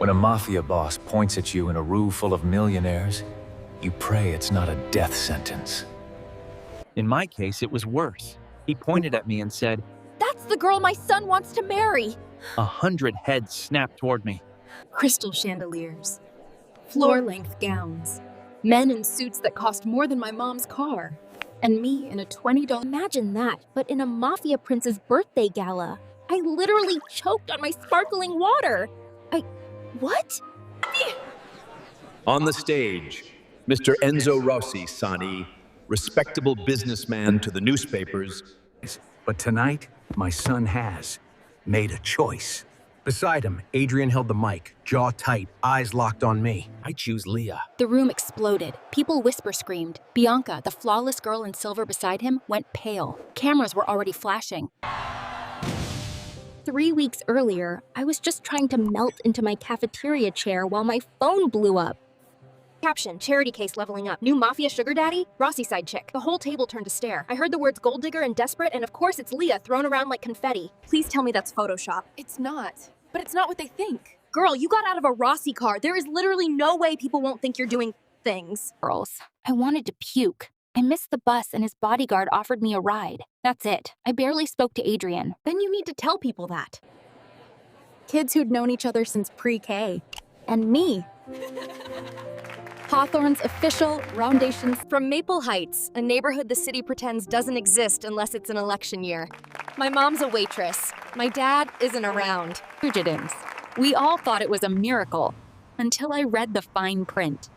When a mafia boss points at you in a room full of millionaires, you pray it's not a death sentence. In my case, it was worse. He pointed at me and said, "That's the girl my son wants to marry." 100 heads snapped toward me. Crystal chandeliers, floor-length gowns, men in suits that cost more than my mom's car, and me in a $20. Imagine that, but in a mafia prince's birthday gala. I literally choked on my sparkling water. What? On the stage, Mr. Enzo Rossi, Sani, respectable businessman to the newspapers. But tonight, my son has made a choice. Beside him, Adrian held the mic, jaw tight, eyes locked on me. I choose Leah. The room exploded. People whisper screamed. Bianca, the flawless girl in silver beside him, went pale. Cameras were already flashing. 3 weeks earlier, I was just trying to melt into my cafeteria chair while my phone blew up. Caption, charity case leveling up. New mafia sugar daddy, Rossi side chick. The whole table turned to stare. I heard the words gold digger and desperate, and of course it's Leah thrown around like confetti. Please tell me that's Photoshop. It's not. But it's not what they think. Girl, you got out of a Rossi car. There is literally no way people won't think you're doing things. Girls, I wanted to puke. I missed the bus and his bodyguard offered me a ride. That's it. I barely spoke to Adrian. Then you need to tell people that. Kids who'd known each other since pre-K. And me. Hawthorne's official roundations from Maple Heights, a neighborhood the city pretends doesn't exist unless it's an election year. My mom's a waitress. My dad isn't around. Fugitives. We all thought it was a miracle until I read the fine print.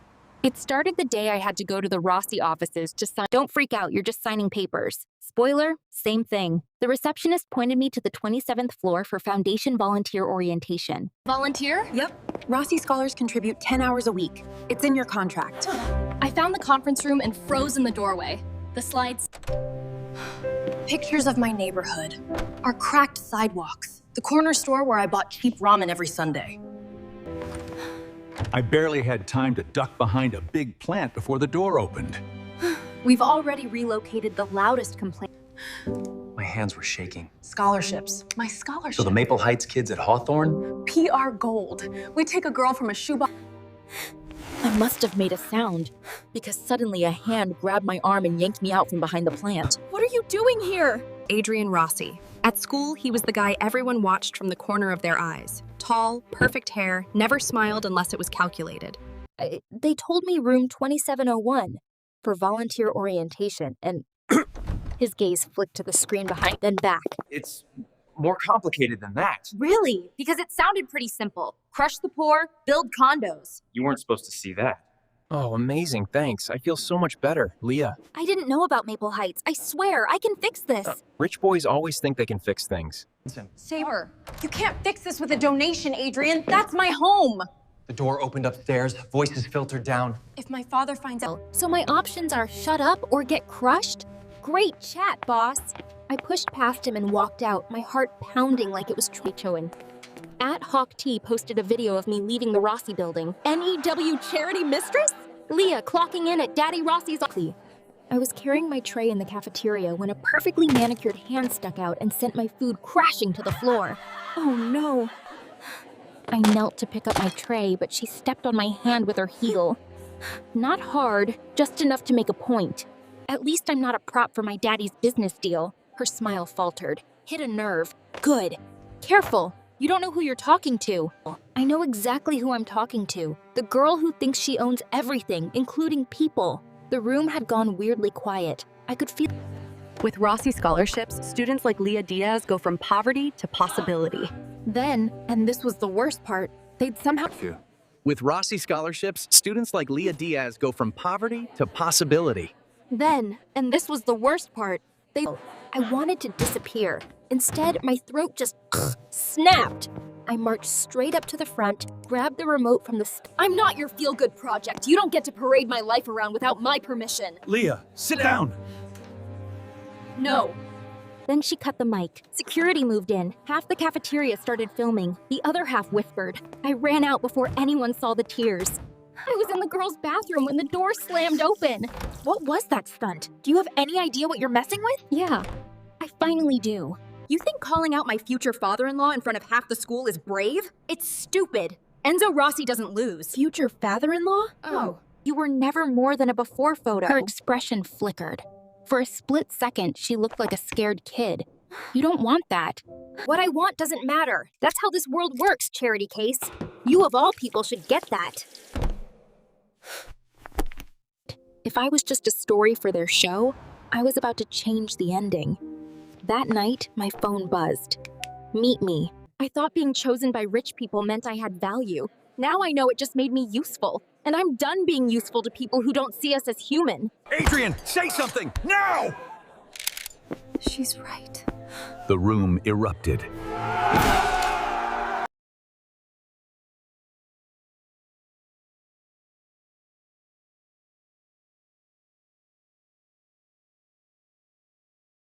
It started the day I had to go to the Rossi offices to sign. Don't freak out, you're just signing papers. Spoiler, same thing. The receptionist pointed me to the 27th floor for Foundation Volunteer Orientation. Volunteer? Yep. Rossi scholars contribute 10 hours a week. It's in your contract. I found the conference room and froze in the doorway. The slides. Pictures of my neighborhood. Our cracked sidewalks. The corner store where I bought cheap ramen every Sunday. I barely had time to duck behind a big plant before the door opened. We've already relocated the loudest complaint. My hands were shaking. Scholarships. My scholarship. So the Maple Heights kids at Hawthorne? PR gold. We take a girl from a shoebox. I must have made a sound, because suddenly a hand grabbed my arm and yanked me out from behind the plant. What are you doing here? Adrian Rossi. At school, he was the guy everyone watched from the corner of their eyes. Tall, perfect hair, never smiled unless it was calculated. They told me room 2701 for volunteer orientation, and his gaze flicked to the screen behind, then back. It's more complicated than that. Really? Because it sounded pretty simple. Crush the poor, build condos. You weren't supposed to see that. Oh, amazing, thanks. I feel so much better. Leah. I didn't know about Maple Heights. I swear, I can fix this. Rich boys always think they can fix things. Saber, you can't fix this with a donation, Adrian. That's my home. The door opened upstairs, voices filtered down. If my father finds out... So my options are shut up or get crushed? Great chat, boss. I pushed past him and walked out, my heart pounding like it was chewing. At Hawk T posted a video of me leaving the Rossi building. NEW charity mistress? Leah clocking in at Daddy Rossi's office. I was carrying my tray in the cafeteria when a perfectly manicured hand stuck out and sent my food crashing to the floor. Oh no. I knelt to pick up my tray, but she stepped on my hand with her heel. Not hard, just enough to make a point. At least I'm not a prop for my daddy's business deal. Her smile faltered. Hit a nerve. Good. Careful. You don't know who you're talking to. I know exactly who I'm talking to. The girl who thinks she owns everything, including people. The room had gone weirdly quiet. I could feel... With Rossi scholarships, students like Leah Diaz go from poverty to possibility. Then, and this was the worst part, they'd somehow... With Rossi scholarships, students like Leah Diaz go from poverty to possibility. Then, and this was the worst part, I wanted to disappear. Instead, my throat just snapped. I marched straight up to the front, grabbed the remote from the I'm not your feel-good project. You don't get to parade my life around without my permission. Leah, sit down. No. Then she cut the mic. Security moved in. Half the cafeteria started filming. The other half whispered. I ran out before anyone saw the tears. I was in the girls' bathroom when the door slammed open. What was that stunt? Do you have any idea what you're messing with? Yeah, I finally do. You think calling out my future father-in-law in front of half the school is brave? It's stupid. Enzo Rossi doesn't lose. Future father-in-law? Oh. You were never more than a before photo. Her expression flickered. For a split second, she looked like a scared kid. You don't want that. What I want doesn't matter. That's how this world works, Charity Case. You of all people should get that. If I was just a story for their show, I was about to change the ending. That night, my phone buzzed. Meet me. I thought being chosen by rich people meant I had value. Now I know it just made me useful. And I'm done being useful to people who don't see us as human. Adrian, say something, now! She's right. The room erupted.